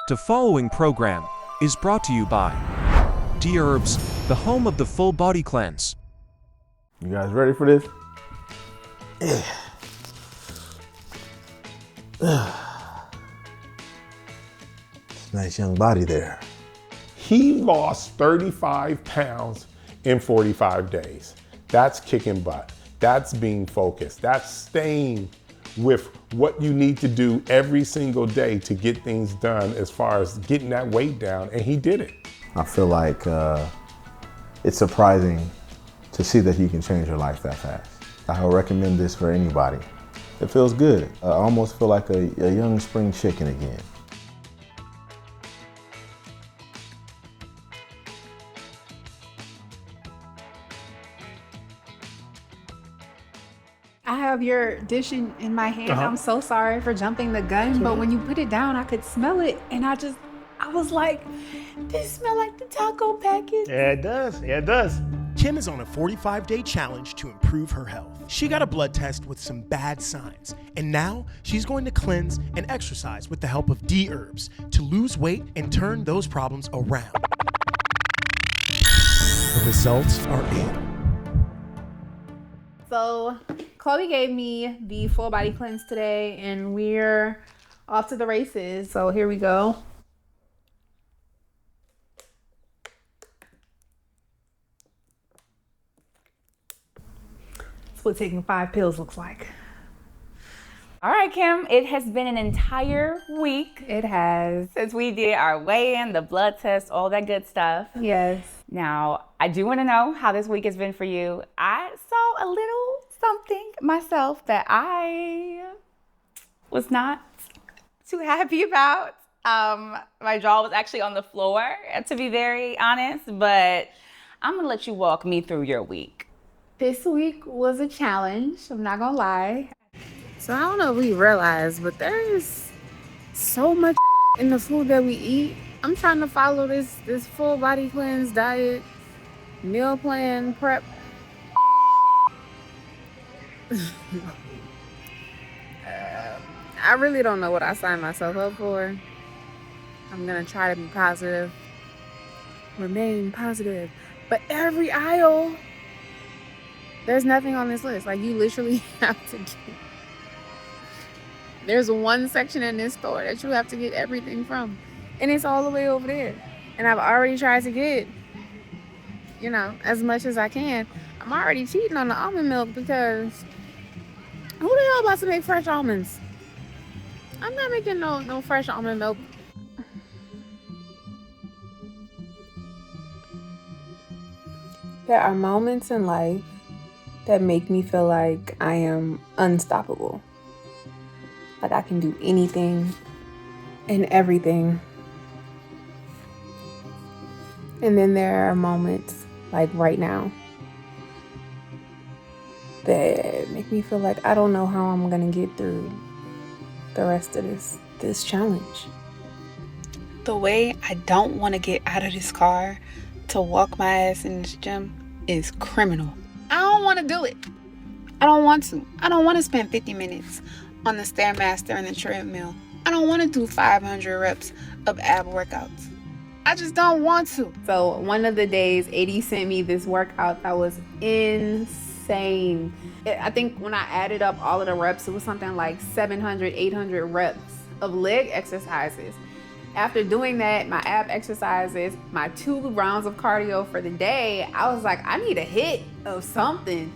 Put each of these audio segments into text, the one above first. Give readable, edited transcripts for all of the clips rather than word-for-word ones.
The following program is brought to you by Dherbs, the home of the full body cleanse. You guys ready for this? Nice young body there. He lost 35 pounds in 45 days. That's kicking butt. That's being focused. That's staying with what you need to do every single day to get things done as far as getting that weight down, and he did it. I feel like it's surprising to see that you can change your life that fast. I would recommend this for anybody. It feels good. I almost feel like a young spring chicken again. I have your dish in my hand. I'm so sorry for jumping the gun, but when you put it down, I could smell it, and I was like, this smell like the taco package. Yeah, it does. Yeah, it does. Kim is on a 45-day challenge to improve her health. She got a blood test with some bad signs, and now she's going to cleanse and exercise with the help of Dherbs to lose weight and turn those problems around. The results are in. So Chloe gave me the full body cleanse today, and we're off to the races. So here we go. That's what taking 5 pills looks like. All right, Kim, it has been an entire week. It has. Since we did our weigh-in, the blood test, all that good stuff. Yes. Now, I do want to know how this week has been for you. I saw a little something myself that I was not too happy about. My jaw was actually on the floor, to be very honest, but I'm going to let you walk me through your week. This week was a challenge, I'm not gonna lie. So I don't know if we realize, but there's so much in the food that we eat. I'm trying to follow this full body cleanse diet, meal plan, prep. I really don't know what I signed myself up for. I'm gonna try to be positive, remain positive, but every aisle, there's nothing on this list. Like, you literally have to get... There's one section in this store that you have to get everything from. And it's all the way over there. And I've already tried to get, as much as I can. I'm already cheating on the almond milk because who the hell about to make fresh almonds? I'm not making no fresh almond milk. There are moments in life that make me feel like I am unstoppable. Like I can do anything and everything. And then there are moments, like right now, that make me feel like I don't know how I'm gonna get through the rest of this challenge. The way I don't want to get out of this car to walk my ass in this gym is criminal. I don't want to do it. I don't want to. I don't want to spend 50 minutes on the Stairmaster and the treadmill. I don't want to do 500 reps of ab workouts. I just don't want to. So one of the days, Eddie sent me this workout that was insane. I think when I added up all of the reps, it was something like 700, 800 reps of leg exercises. After doing that, my ab exercises, my 2 rounds of cardio for the day, I was like, I need a hit of something.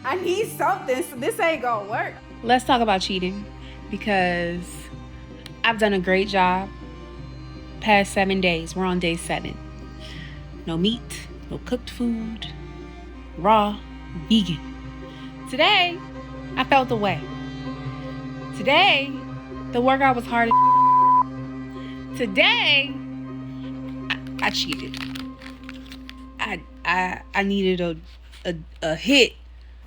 I need something, so this ain't gonna work. Let's talk about cheating, because I've done a great job. Past 7 days, we're on day 7. No meat, no cooked food, raw, vegan. Today, I felt the way. Today, the workout was hard as Today, I cheated. I needed a hit.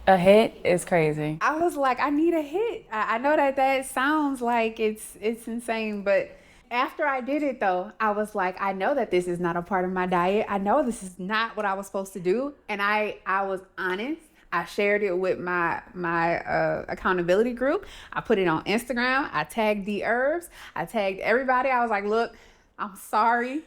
A hit is crazy. I was like, I need a hit. I know that sounds like it's insane, but after I did it though, I was like, I know that this is not a part of my diet. I know this is not what I was supposed to do. And I was honest. I shared it with my accountability group. I put it on Instagram. I tagged Dherbs. I tagged everybody. I was like, look, I'm sorry.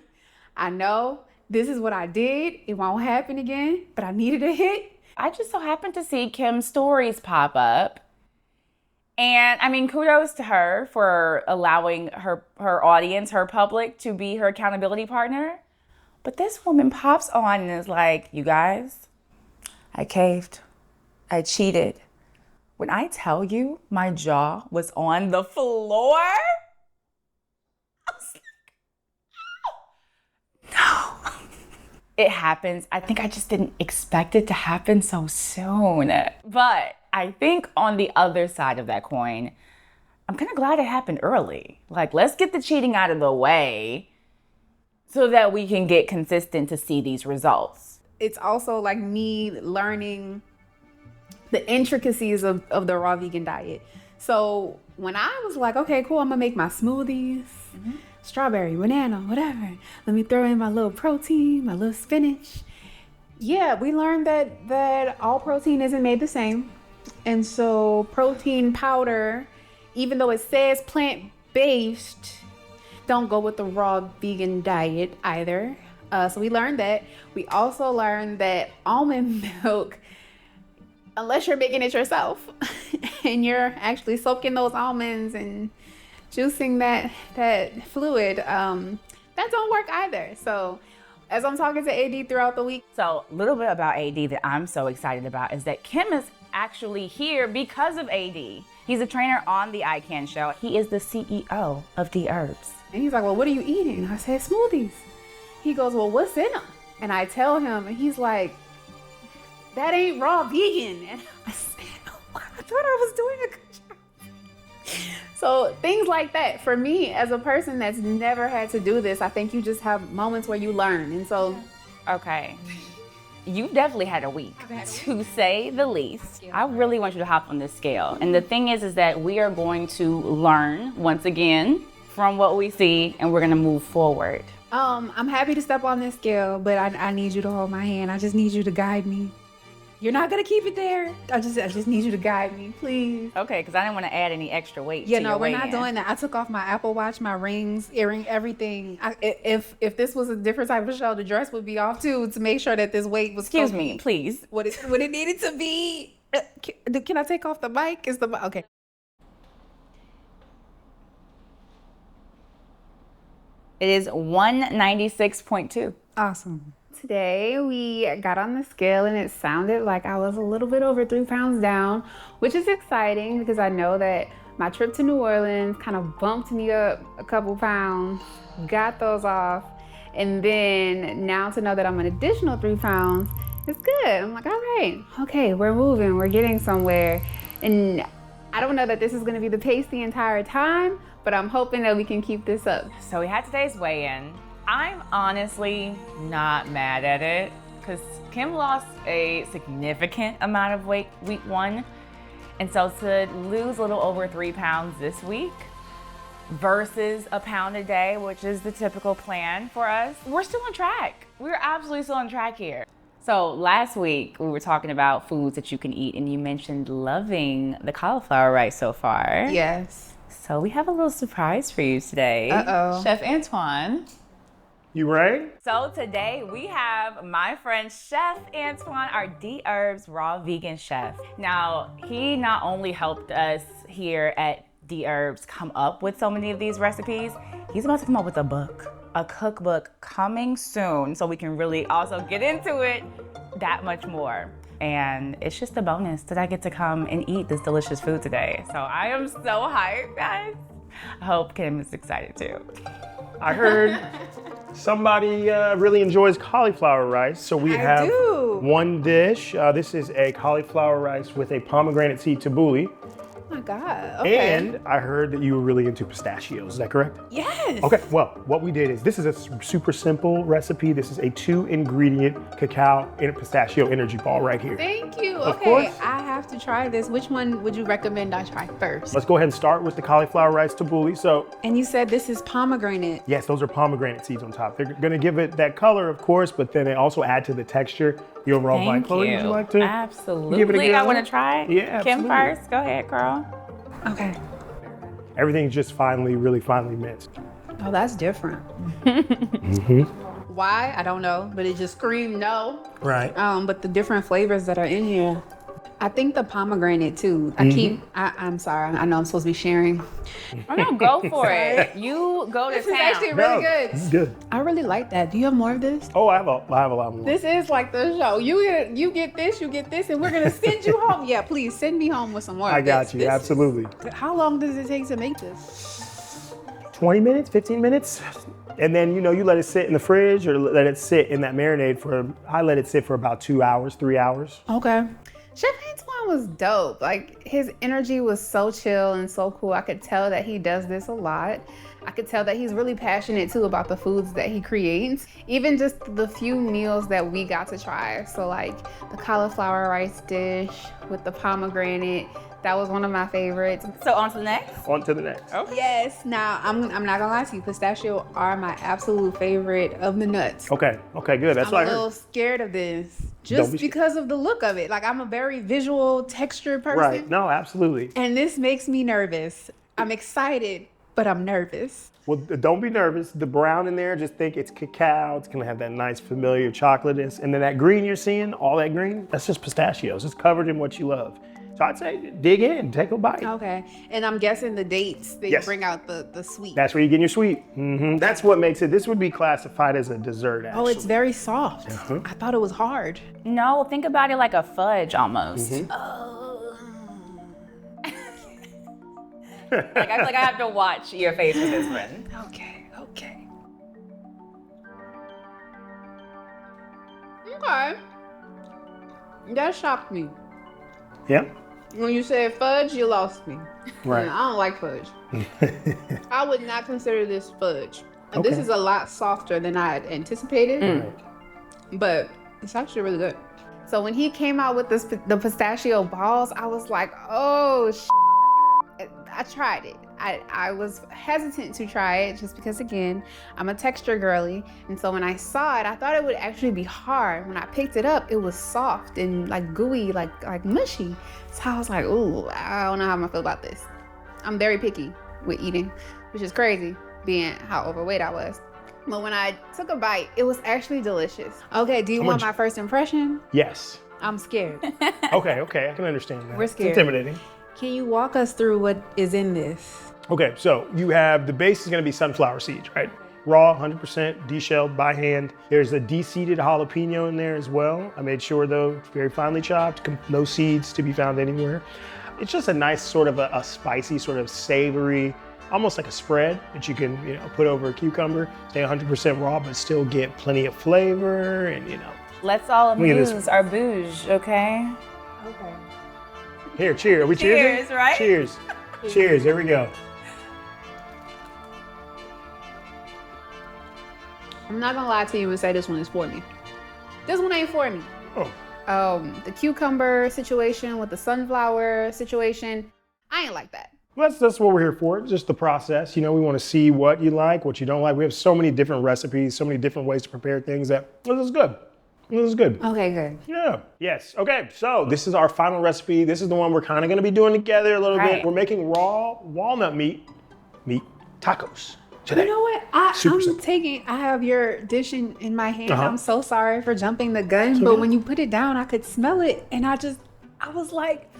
I know this is what I did. It won't happen again, but I needed a hit. I just so happened to see Kim's stories pop up. And I mean, kudos to her for allowing her audience, her public, to be her accountability partner. But this woman pops on and is like, you guys, I caved. I cheated. When I tell you my jaw was on the floor, I was like, no. It happens. I think I just didn't expect it to happen so soon. But I think on the other side of that coin, I'm kind of glad it happened early. Like, let's get the cheating out of the way so that we can get consistent to see these results. It's also like me learning the intricacies of the raw vegan diet. So when I was like, okay, cool, I'm gonna make my smoothies, strawberry, banana, whatever. Let me throw in my little protein, my little spinach. Yeah, we learned that all protein isn't made the same. And so protein powder, even though it says plant-based, don't go with the raw vegan diet either. So we learned that. We also learned that almond milk, unless you're making it yourself and you're actually soaking those almonds and juicing that fluid, that don't work either. So as I'm talking to AD throughout the week. So a little bit about AD that I'm so excited about is that Kim is actually here because of AD. He's a trainer on the ICANN show. He is the CEO of Dherbs. And he's like, well, what are you eating? I said, smoothies. He goes, well, what's in them? And I tell him, and he's like, that ain't raw vegan. And I said, oh, I thought I was doing a good job. So things like that, for me, as a person that's never had to do this, I think you just have moments where you learn. And so, okay. You've definitely had a week, to say the least. I really want you to hop on this scale. And the thing is that we are going to learn, once again, from what we see, and we're gonna move forward. I'm happy to step on this scale, but I need you to hold my hand. I just need you to guide me. You're not gonna keep it there. I just need you to guide me, please. Okay, because I didn't want to add any extra weight. Yeah, to no, your we're not weigh-in. doing that. I took off my Apple Watch, my rings, earring, everything. If this was a different type of show, the dress would be off too, to make sure that this weight was. Excuse me, please. What it needed to be. Can I take off the mic? Is the okay? It is 196.2. Awesome. Today we got on the scale and it sounded like I was a little bit over 3 pounds down, which is exciting because I know that my trip to New Orleans kind of bumped me up a couple pounds, got those off, and then now to know that I'm an additional 3 pounds, it's good. I'm like, all right, okay, we're moving, we're getting somewhere. And I don't know that this is gonna be the pace the entire time, but I'm hoping that we can keep this up. So we had today's weigh-in. I'm honestly not mad at it because Kim lost a significant amount of weight week 1. And so to lose a little over 3 pounds this week versus a pound a day, which is the typical plan for us, we're still on track. We're absolutely still on track here. So last week we were talking about foods that you can eat and you mentioned loving the cauliflower rice so far. Yes. So we have a little surprise for you today. Uh-oh. Chef Antoine. You ready? So today we have my friend Chef Antoine, our Dherbs raw vegan chef. Now, he not only helped us here at Dherbs come up with so many of these recipes, he's about to come up with a cookbook coming soon so we can really also get into it that much more. And it's just a bonus that I get to come and eat this delicious food today. So I am so hyped, guys. I hope Kim is excited too. I heard somebody really enjoys cauliflower rice, so we have one dish. This is a cauliflower rice with a pomegranate seed tabbouleh. Oh my God, okay. And I heard that you were really into pistachios, is that correct? Yes. Okay, well, what we did is, this is a super simple recipe. This is a 2-ingredient cacao and a pistachio energy ball right here. Thank you. Of Okay, course. I have to try this. Which one would you recommend I try first? Let's go ahead and start with the cauliflower rice tabbouleh. So, And you said this is pomegranate. yes, those are pomegranate seeds on top. They're gonna give it that color, of course, but then they also add to the texture, the overall vibe. Thank Chloe, you. would you like to Absolutely. give it a go? I want to try it. Yeah, Kim absolutely. first. Go ahead, girl. Okay. Everything's just really finely minced. Oh, that's different. Why? I don't know, but it just screamed no. Right. But the different flavors that are in here, I think the pomegranate too. I'm sorry, I know I'm supposed to be sharing. Oh no, go for it. You go to This town. is actually really good. This is good. I really like that. Do you have more of this? Oh, I have a lot more. This is like the show. You get this, and we're gonna send you home. Yeah, please send me home with some more. I got you, absolutely. How long does it take to make this? 20 minutes, 15 minutes. And then, you let it sit in the fridge or let it sit in that marinade I let it sit for about 2 hours, 3 hours. Okay. Chef Antoine was dope. Like, his energy was so chill and so cool. I could tell that he does this a lot. I could tell that he's really passionate too about the foods that he creates. Even just the few meals that we got to try. So like the cauliflower rice dish with the pomegranate, that was one of my favorites. So on to the next? On to the next. Okay. Yes, now I'm not gonna lie to you, pistachio are my absolute favorite of the nuts. Okay, good. That's I'm what I a heard. little scared of this just because of the look of it. Like, I'm a very visual texture person. Right, no, absolutely. And this makes me nervous. I'm excited, but I'm nervous. Well, don't be nervous. The brown in there, just think it's cacao. It's gonna have that nice familiar chocolateness. And then that green you're seeing, all that green, that's just pistachios. It's covered in what you love. So I'd say dig in, take a bite. Okay, and I'm guessing the dates, they bring out the sweet. That's where you get your sweet. That's what makes it, this would be classified as a dessert, actually. Oh, it's very soft. I thought it was hard. No, think about it like a fudge almost. Oh. Like, I feel like I have to watch your face with this one. Okay. Okay. That shocked me. Yeah? When you said fudge, you lost me. Right. I don't like fudge. I would not consider this fudge. Okay. This is a lot softer than I had anticipated, but it's actually really good. So when he came out with the pistachio balls, I was like, oh, I tried it. I was hesitant to try it just because, again, I'm a texture girly. And so when I saw it, I thought it would actually be hard. When I picked it up, it was soft and like gooey, like mushy. So I was like, ooh, I don't know how I'm gonna feel about this. I'm very picky with eating, which is crazy, being how overweight I was. But when I took a bite, it was actually delicious. Okay, do you want my first impression? Yes. I'm scared. Okay, I can understand that. We're scared. It's intimidating. Can you walk us through what is in this? Okay, so you have, the base is gonna be sunflower seeds, right? Raw, 100%, de-shelled by hand. There's a de-seeded jalapeno in there as well. I made sure though, very finely chopped, no seeds to be found anywhere. It's just a nice sort of a spicy, sort of savory, almost like a spread that you can, put over a cucumber, stay 100% raw, but still get plenty of flavor and, Let's all amuse our bouge, okay? Okay. Here, cheers. Are we cheersing? Cheers, right? Cheers. Cheers, here we go. I'm not gonna lie to you and say this one is for me. This one ain't for me. Oh. The cucumber situation with the sunflower situation, I ain't like that. That's what we're here for, just the process. We want to see what you like, what you don't like. We have so many different recipes, so many different ways to prepare things that this is good. This is good. Okay, good. Yeah. Yes. Okay, so this is our final recipe. This is the one we're kind of going to be doing together a little bit. We're making raw walnut meat tacos today. You know what? I have your dish in my hand. I'm so sorry for jumping the gun, but when you put it down, I could smell it, and I was like,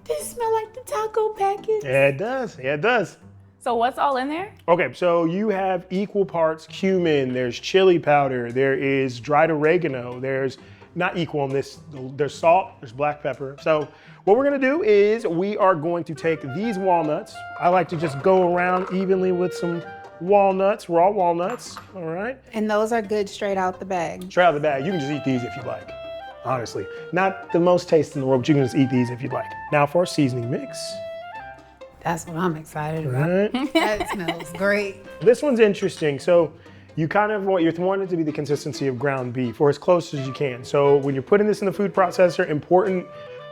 this smell like the taco package. Yeah, it does. Yeah, it does. So what's all in there? Okay, so you have equal parts cumin, there's chili powder, there is dried oregano, there's not equal on this, there's salt, there's black pepper. So what we're gonna do is we are going to take these walnuts. I like to just go around evenly with some walnuts, raw walnuts, all right? And those are good straight out the bag. Straight out of the bag. You can just eat these if you like, honestly. Not the most taste in the world, but you can just eat these if you'd like. Now for our seasoning mix. That's what I'm excited about. Right. That smells great. This one's interesting. So you kind of want it to be the consistency of ground beef, or as close as you can. So when you're putting this in the food processor, important,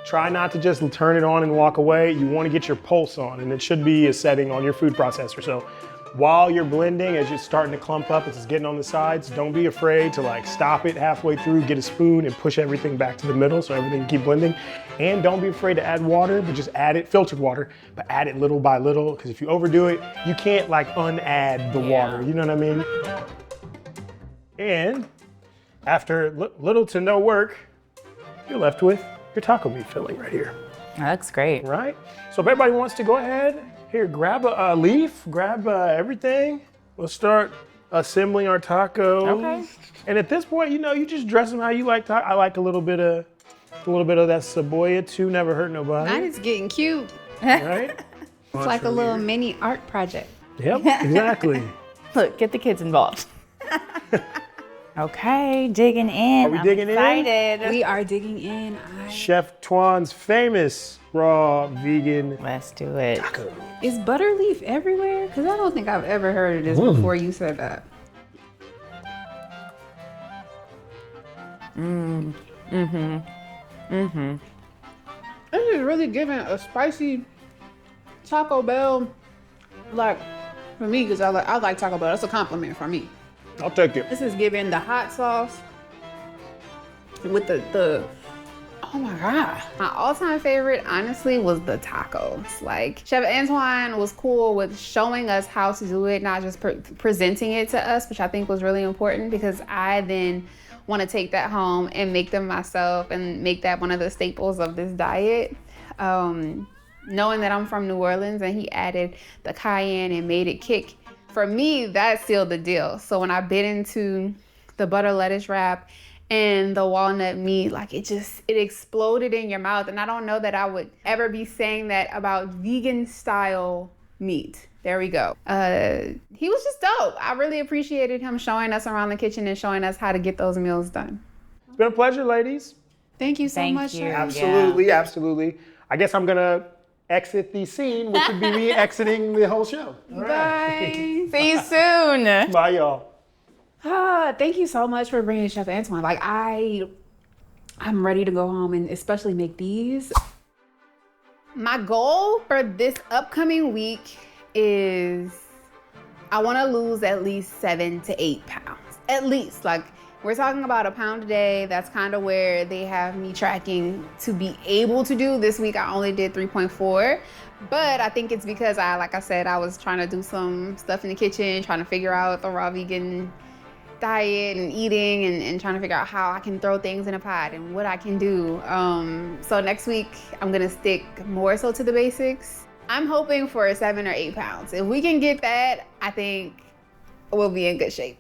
try not to just turn it on and walk away. You want to get your pulse on, and it should be a setting on your food processor. So While you're blending, as you're starting to clump up, as it's getting on the sides, don't be afraid to like stop it halfway through, get a spoon and push everything back to the middle so everything can keep blending. And don't be afraid to add water, but just add it, filtered water, but add it little by little, because if you overdo it, you can't like unadd the water, you know what I mean? And after little to no work, you're left with your taco meat filling right here. That looks great. Right? So if everybody wants to go ahead, here, grab a leaf, grab everything. We'll start assembling our tacos. Okay. And at this point, you know, you just dress them how you like. I like a little bit of that cebolla too. Never hurt nobody. Mine is getting cute. Right? It's like a little mini art project. Yep, exactly. Look, get the kids involved. Okay, digging in. Are we digging in? Excited. We are digging in. Chef Antoine's famous raw vegan Let's do it. taco. Is butter leaf everywhere? Because I don't think I've ever heard of this before you said that. This is really giving a spicy Taco Bell, like, for me, because I like Taco Bell. That's a compliment for me. I'll take it. This is giving the hot sauce with the oh my God. My all-time favorite, honestly, was the tacos. Like, Chef Antoine was cool with showing us how to do it, not just presenting it to us, which I think was really important, because I then want to take that home and make them myself and make that one of the staples of this diet. Knowing that I'm from New Orleans and he added the cayenne and made it kick, for me, that sealed the deal. So when I bit into the butter lettuce wrap and the walnut meat, like it exploded in your mouth. And I don't know that I would ever be saying that about vegan style meat. There we go. He was just dope. I really appreciated him showing us around the kitchen and showing us how to get those meals done. It's been a pleasure, ladies. Thank you so much. you. Absolutely, absolutely. I guess I'm gonna exit the scene, which would be me exiting the whole show. All right. Bye. See you soon. Bye, y'all. Thank you so much for bringing Chef Antoine. Like, I'm ready to go home and especially make these. My goal for this upcoming week is I want to lose at least 7 to 8 pounds. At least. Like, we're talking about a pound a day. That's kind of where they have me tracking to be able to do. This week I only did 3.4. But I think it's because like I said, I was trying to do some stuff in the kitchen, trying to figure out the raw vegan diet and eating and trying to figure out how I can throw things in a pot and what I can do. So next week I'm gonna stick more so to the basics. I'm hoping for 7 or 8 pounds. If we can get that, I think we'll be in good shape.